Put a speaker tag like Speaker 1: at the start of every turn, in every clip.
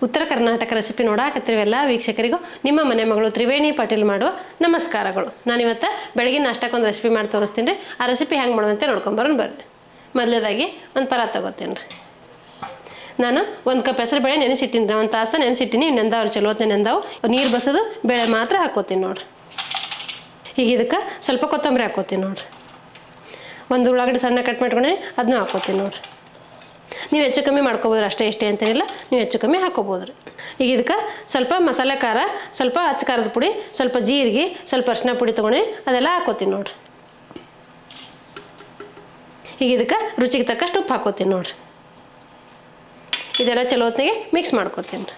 Speaker 1: ಉತ್ತರ ಕರ್ನಾಟಕ ರೆಸಿಪಿ ನೋಡಾಕತ್ತಿರುವ ಎಲ್ಲ ವೀಕ್ಷಕರಿಗೂ ನಿಮ್ಮ ಮನೆ ಮಗಳು ತ್ರಿವೇಣಿ ಪಾಟೀಲ್ ಮಾಡುವ ನಮಸ್ಕಾರಗಳು. ನಾನಿವತ್ತು ಬೆಳಗಿನ ನಾಷ್ಟಕ್ಕೆ ಒಂದು ರೆಸಿಪಿ ಮಾಡಿ ತೋರಿಸ್ತೀನಿ ರೀ. ಆ ರೆಸಿಪಿ ಹೆಂಗೆ ಮಾಡೋದಂತೆ ನೋಡ್ಕೊಂಬರೋಣ ಬರ್ರಿ. ಮೊದಲೇದಾಗಿ ಒಂದು ಪರಾತ ತಗೋತೀನಿ ರೀ. ನಾನು ಒಂದು ಕಪ್ ಹೆಸರು ಬೇಳೆ ನೆನೆಸಿಟ್ಟಿನಿ ರೀ. ಒಂದು ತಾಸು ನೆನೆಸಿಟ್ಟಿನಿ. ನೆಂದವ್ರು ಚಲೋ ಹೊತ್ತು ನೆಂದವು. ನೀರು ಬಸೋದು ಬೇಳೆ ಮಾತ್ರ ಹಾಕೋತೀನಿ ನೋಡ್ರಿ. ಈಗ ಇದಕ್ಕೆ ಸ್ವಲ್ಪ ಕೊತ್ತಂಬರಿ ಹಾಕೋತೀನಿ ನೋಡ್ರಿ. ಒಂದು ಉಳ್ಳಾಗಡ್ಡಿ ಸಣ್ಣ ಕಟ್ ಮಾಡ್ಕೊಂಡ್ರೆ ಅದನ್ನೂ ಹಾಕೋತೀನಿ ನೋಡ್ರಿ. ನೀವು ಹೆಚ್ಚು ಕಮ್ಮಿ ಮಾಡ್ಕೋಬೋದು, ಅಷ್ಟೇ ಇಷ್ಟೇ ಅಂತೇನಿಲ್ಲ, ನೀವು ಹೆಚ್ಚು ಕಮ್ಮಿ ಹಾಕೋಬೋದು ರೀ. ಈಗ ಇದಕ್ಕೆ ಸ್ವಲ್ಪ ಮಸಾಲೆ ಖಾರ, ಸ್ವಲ್ಪ ಅಚ್ಚ ಖಾರದ ಪುಡಿ, ಸ್ವಲ್ಪ ಜೀರಿಗೆ, ಸ್ವಲ್ಪ ಅರಿಶಿನ ಪುಡಿ ತೊಗೊಂಡು ಅದೆಲ್ಲ ಹಾಕೋತೀನಿ ನೋಡ್ರಿ. ಈಗ ಇದಕ್ಕೆ ರುಚಿಗೆ ತಕ್ಕಷ್ಟು ಉಪ್ಪು ಹಾಕೋತೀನಿ ನೋಡ್ರಿ. ಇದೆಲ್ಲ ಚಲೋ ಹೊತ್ತಿಗೆ ಮಿಕ್ಸ್ ಮಾಡ್ಕೋತೀನಿ ರೀ.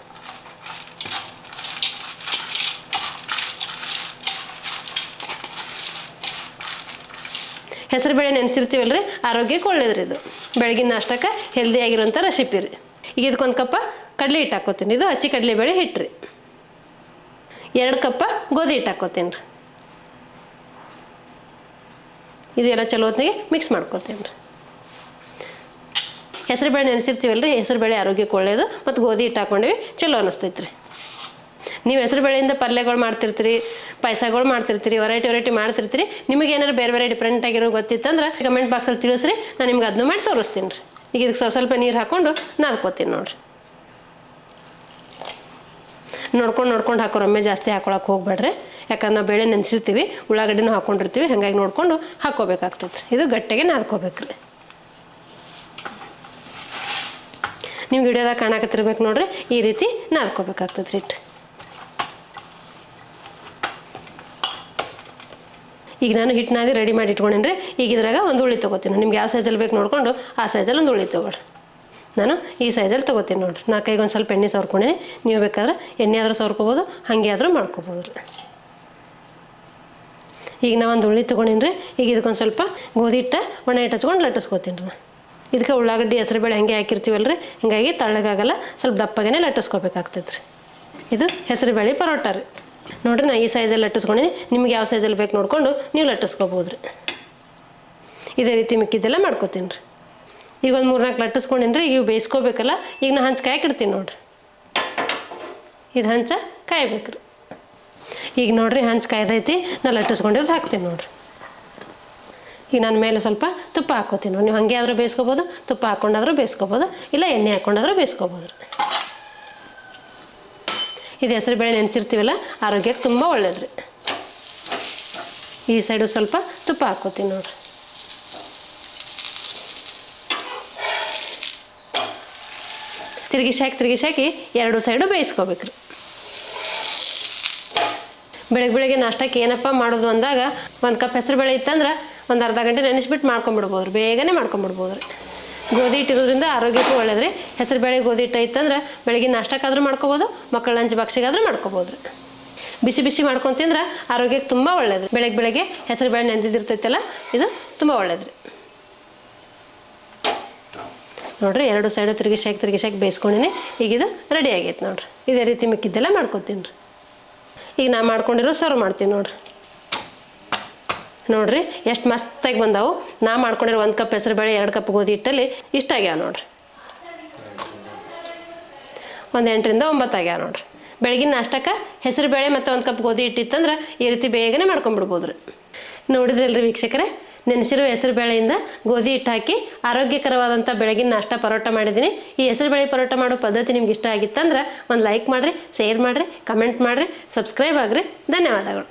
Speaker 1: ಹೆಸರು ಬೇಳೆ ನೆನೆಸಿರ್ತೀವಲ್ಲ ರೀ, ಆರೋಗ್ಯಕ್ಕೆ ಒಳ್ಳೇದ್ರಿ. ಇದು ಬೆಳಗಿನ ನಾಷ್ಟಕ್ಕೆ ಹೆಲ್ದಿ ಆಗಿರೋಂಥ ರೆಸಿಪಿ ರೀ. ಈಗ ಇದಕ್ಕೊಂದು ಕಪ್ಪ ಕಡಲೆ ಹಿಟ್ಟು ಹಾಕೋತೀನಿ. ಇದು ಹಸಿ ಕಡಲೆಬೇಳೆ ಹಿಟ್ಟು ರೀ. 2 ಕಪ್ಪ ಗೋಧಿ ಹಿಟ್ಟು ಹಾಕೋತೀನಿ ರೀ. ಇದು ಎಲ್ಲ ಚಲೋ ಹೊತ್ತಿಗೆ ಮಿಕ್ಸ್ ಮಾಡ್ಕೋತೀನಿ ರೀ. ಹೆಸರು ಬೇಳೆ ನೆನೆಸಿರ್ತೀವಲ್ಲ ರೀ, ಹೆಸರು ಬೇಳೆ ಆರೋಗ್ಯಕ್ಕೆ ಒಳ್ಳೆಯದು. ಮತ್ತು ಗೋಧಿ ಹಿಟ್ಟು ಹಾಕೊಂಡ್ವಿ, ಚಲೋ ಅನ್ನಿಸ್ತೈತೆ ರೀ. ನೀವು ಹೆಸರು ಬೇಳೆಯಿಂದ ಪಲ್ಯಗಳು ಮಾಡ್ತಿರ್ತೀರಿ, ಪಾಯಸಗಳು ಮಾಡ್ತಿರ್ತೀರಿ, ವೆರೈಟಿ ಮಾಡ್ತಿರ್ತೀರಿ. ನಿಮಗೆ ಏನಾರು ಬೇರೆ ಡಿಫ್ರೆಂಟ್ ಆಗಿರೋ ಗೊತ್ತಿತ್ತಂದ್ರೆ ಕಮೆಂಟ್ ಬಾಕ್ಸಲ್ಲಿ ತಿಳಿಸ್ರಿ, ನಾನು ನಿಮ್ಗೆ ಅದನ್ನು ಮಾಡಿ ತೋರಿಸ್ತೀನಿ ರೀ. ಈಗ ಇದಕ್ಕೆ ಸ್ವಲ್ಪ ನೀರು ಹಾಕ್ಕೊಂಡು ನಾದ್ಕೋತೀನಿ ನೋಡಿರಿ. ನೋಡ್ಕೊಂಡು ಹಾಕೋ, ಒಮ್ಮೆ ಜಾಸ್ತಿ ಹಾಕೊಳಕ್ಕೆ ಹೋಗ್ಬೇಡ್ರಿ. ಯಾಕಂದ್ರೆ ನಾವು ಬೇಳೆ ನೆನೆಸಿರ್ತೀವಿ, ಉಳ್ಳಾಗಡ್ಡಿನೂ ಹಾಕ್ಕೊಂಡಿರ್ತೀವಿ, ಹಾಗಾಗಿ ನೋಡಿಕೊಂಡು ಹಾಕ್ಕೋಬೇಕಾಗ್ತೈತೆ. ಇದು ಗಟ್ಟಿಗೆ ನಾದ್ಕೋಬೇಕ್ರಿ. ನೀವು ವಿಡಿಯೋದಾಗ ಕಾಣಕತ್ತಿರ್ಬೇಕು ನೋಡ್ರಿ, ಈ ರೀತಿ ನಾದ್ಕೋಬೇಕಾಗ್ತೈತೆ ರೀ ಹಿಟ್ಟು. ಈಗ ನಾನು ಹಿಟ್ಟು ನಾದಿ ರೆಡಿ ಮಾಡಿ ಇಟ್ಕೊಂಡೇನಿ ರೀ. ಈಗ ಇದ್ರಾಗ ಒಂದು ಉಳ್ಳಿ ತೊಗೋತೀನಿ. ನಿಮ್ಗೆ ಯಾವ ಸೈಜಲ್ಲಿ ಬೇಕು ನೋಡಿಕೊಂಡು ಆ ಸೈಜಲ್ಲಿ ಒಂದು ಉಳ್ಳಿ ತೊಗೊಳ್ರಿ. ನಾನು ಈ ಸೈಜಲ್ಲಿ ತೊಗೋತೀನಿ ನೋಡಿರಿ. ನಾ ಕೈಗೆ ಒಂದು ಸ್ವಲ್ಪ ಎಣ್ಣೆ ಸವರ್ಕೊಂಡೀನಿ. ನೀವು ಬೇಕಾದ್ರೆ ಎಣ್ಣೆ ಆದರೂ ಸವರ್ಕೋಬೋದು, ಹಾಗೆ ಆದರೂ ಮಾಡ್ಕೋಬೋದು ರೀ. ಈಗ ನಾ ಒಂದು ಉಳ್ಳಿ ತೊಗೊಂಡೀನಿ ರೀ. ಈಗ ಇದಕ್ಕೊಂದು ಸ್ವಲ್ಪ ಗೋಧಿ ಹಿಟ್ಟು ಒಣ ಹಿಟ್ಟು ಹಚ್ಕೊಂಡು ಲಟ್ಟಿಸ್ಕೋತೀನಿ ರೀ. ಇದಕ್ಕೆ ಉಳ್ಳಾಗಡ್ಡಿ ಹೆಸರು ಬೇಳೆ ಹಂಗೆ ಹಾಕಿರ್ತೀವಲ್ಲ ರೀ, ಹೀಗಾಗಿ ತಳ್ಳಗಾಗಲ್ಲ, ಸ್ವಲ್ಪ ದಪ್ಪಗೆ ಲಟ್ಟಿಸ್ಕೋಬೇಕಾಗ್ತೈತೆ ರೀ. ಇದು ಹೆಸರು ಬೇಳೆ ಪರೋಟ ರೀ. ನೋಡಿರಿ, ನಾನು ಈ ಸೈಜಲ್ಲಿ ಲಟ್ಟಿಸ್ಕೊಂಡೀನಿ. ನಿಮ್ಗೆ ಯಾವ ಸೈಜಲ್ಲಿ ಬೇಕು ನೋಡಿಕೊಂಡು ನೀವು ಲಟ್ಟಿಸ್ಕೋಬೋದು ರೀ. ಇದೇ ರೀತಿ ಮಿಕ್ಕಿದ್ದೆಲ್ಲ ಮಾಡ್ಕೋತೀನಿ ರೀ. ಈಗ ಒಂದು 3-4 ಲಟ್ಟಿಸ್ಕೊಂಡೀನಿ ರೀ. ಇವು ಬೇಯಿಸ್ಕೋಬೇಕಲ್ಲ. ಈಗ ನಾನು ಹಂಚು ಕಾಯ್ಕಿಡ್ತೀನಿ ನೋಡಿರಿ. ಇದು ಹಂಚ ಕಾಯ್ಬೇಕು ರೀ. ಈಗ ನೋಡಿರಿ, ಹಂಚು ಕಾಯ್ದೈತಿ. ನಾನು ಲಟ್ಟಿಸ್ಕೊಂಡಿರೋದು ಹಾಕ್ತೀನಿ ನೋಡಿರಿ. ಈಗ ನಾನು ಮೇಲೆ ಸ್ವಲ್ಪ ತುಪ್ಪ ಹಾಕ್ಕೋತೀನಿ ನೋಡಿ. ನೀವು ಹಾಗೆ ಆದರೂ ಬೇಯಿಸ್ಕೋಬೋದು, ತುಪ್ಪ ಹಾಕ್ಕೊಂಡಾದರೂ ಬೇಯಿಸ್ಕೋಬೋದು, ಇಲ್ಲ ಎಣ್ಣೆ ಹಾಕ್ಕೊಂಡಾದರೂ ಬೇಯಿಸ್ಕೋಬೋದು ರೀ. ಇದು ಹೆಸರು ಬೇಳೆ ನೆನೆಸಿರ್ತೀವಲ್ಲ, ಆರೋಗ್ಯಕ್ಕೆ ತುಂಬ ಒಳ್ಳೇದು ರೀ. ಈ ಸೈಡು ಸ್ವಲ್ಪ ತುಪ್ಪ ಹಾಕ್ಕೋತೀನಿ ನೋಡಿರಿ. ತಿರುಗಿಸಾಕಿ 2 ಸೈಡು ಬೇಯಿಸ್ಕೋಬೇಕು ರೀ. ಬೆಳಗ್ಗೆ ನಾಷ್ಟಕ್ಕೆ ಏನಪ್ಪ ಮಾಡೋದು ಅಂದಾಗ 1 ಕಪ್ ಹೆಸರು ಬೇಳೆ ಇತ್ತಂದ್ರೆ ಒಂದು ಅರ್ಧ ಗಂಟೆ ನೆನೆಸ್ಬಿಟ್ಟು ಮಾಡ್ಕೊಂಬಿಡ್ಬೋದು ರೀ. ಬೇಗನೆ ಮಾಡ್ಕೊಂಬಿಡ್ಬೋದು ರೀ. ಗೋಧಿ ಹಿಟ್ಟಿರೋದ್ರಿಂದ ಆರೋಗ್ಯಕ್ಕೂ ಒಳ್ಳೇದು ರೀ. ಹೆಸರು ಬೇಳೆ ಗೋಧಿ ಹಿಟ್ಟು ಇತ್ತಂದ್ರೆ ಬೆಳಗಿನ ನಾಷ್ಟಕ್ಕಾದರೂ ಮಾಡ್ಕೋಬೋದು, ಮಕ್ಕಳ ಲಂಚ್ ಬಾಕ್ಸಿಗಾದರೂ ಮಾಡ್ಕೋಬೋದು ರೀ. ಬಿಸಿ ಮಾಡ್ಕೊಂಡು ತಿಂದ್ರೆ ಆರೋಗ್ಯಕ್ಕೆ ತುಂಬ ಒಳ್ಳೇದು. ಬೆಳಗ್ಗೆ ಹೆಸರು ಬೇಳೆ ನೆಂದಿದ್ದಿರ್ತೈತಲ್ಲ, ಇದು ತುಂಬ ಒಳ್ಳೇದು ರೀ. ನೋಡಿರಿ, 2 ಸೈಡು ತಿರುಗಿಸಾಕಿ ಬೇಯಿಸ್ಕೊಂಡಿನಿ. ಈಗ ಇದು ರೆಡಿ ಆಗೈತೆ ನೋಡಿರಿ. ಇದೇ ರೀತಿ ಮಿಕ್ಕಿದ್ದೆಲ್ಲ ಮಾಡ್ಕೊತೀನಿ ರೀ. ಈಗ ನಾ ಮಾಡ್ಕೊಂಡಿರೋ ಸರ್ವ್ ಮಾಡ್ತೀನಿ ನೋಡಿರಿ ಎಷ್ಟು ಮಸ್ತಾಗಿ ಬಂದಾವು. ನಾ ಮಾಡ್ಕೊಂಡಿರೋ 1 ಕಪ್ ಹೆಸರು ಬೇಳೆ 2 ಕಪ್ ಗೋಧಿ ಹಿಟ್ಟಲ್ಲಿ ಇಷ್ಟ ಆಗ್ಯಾವ ನೋಡಿರಿ. ಒಂದು 8ರಿಂದ 9 ಆಗ್ಯಾವ ನೋಡಿರಿ. ಬೆಳಗಿನ ನಾಷ್ಟಕ್ಕೆ ಹೆಸರು ಬೇಳೆ ಮತ್ತು 1 ಕಪ್ ಗೋಧಿ ಹಿಟ್ಟಿತ್ತಂದ್ರೆ ಈ ರೀತಿ ಬೇಗನೆ ಮಾಡ್ಕೊಂಬಿಡ್ಬೋದು ರೀ. ನೋಡಿದ್ರಲ್ರಿ ವೀಕ್ಷಕರೇ, ನೆನೆಸಿರೋ ಹೆಸರು ಬೇಳೆಯಿಂದ ಗೋಧಿ ಹಿಟ್ಟು ಹಾಕಿ ಆರೋಗ್ಯಕರವಾದಂಥ ಬೆಳಗಿನ ನಾಷ್ಟ ಪರೋಟ ಮಾಡಿದ್ದೀನಿ. ಈ ಹೆಸರು ಬೇಳೆ ಪರೋಟ ಮಾಡೋ ಪದ್ಧತಿ ನಿಮ್ಗೆ ಇಷ್ಟ ಆಗಿತ್ತಂದ್ರೆ ಒಂದು ಲೈಕ್ ಮಾಡಿರಿ, ಶೇರ್ ಮಾಡಿರಿ, ಕಮೆಂಟ್ ಮಾಡಿರಿ, ಸಬ್ಸ್ಕ್ರೈಬ್ ಆಗಿರಿ. ಧನ್ಯವಾದಗಳು.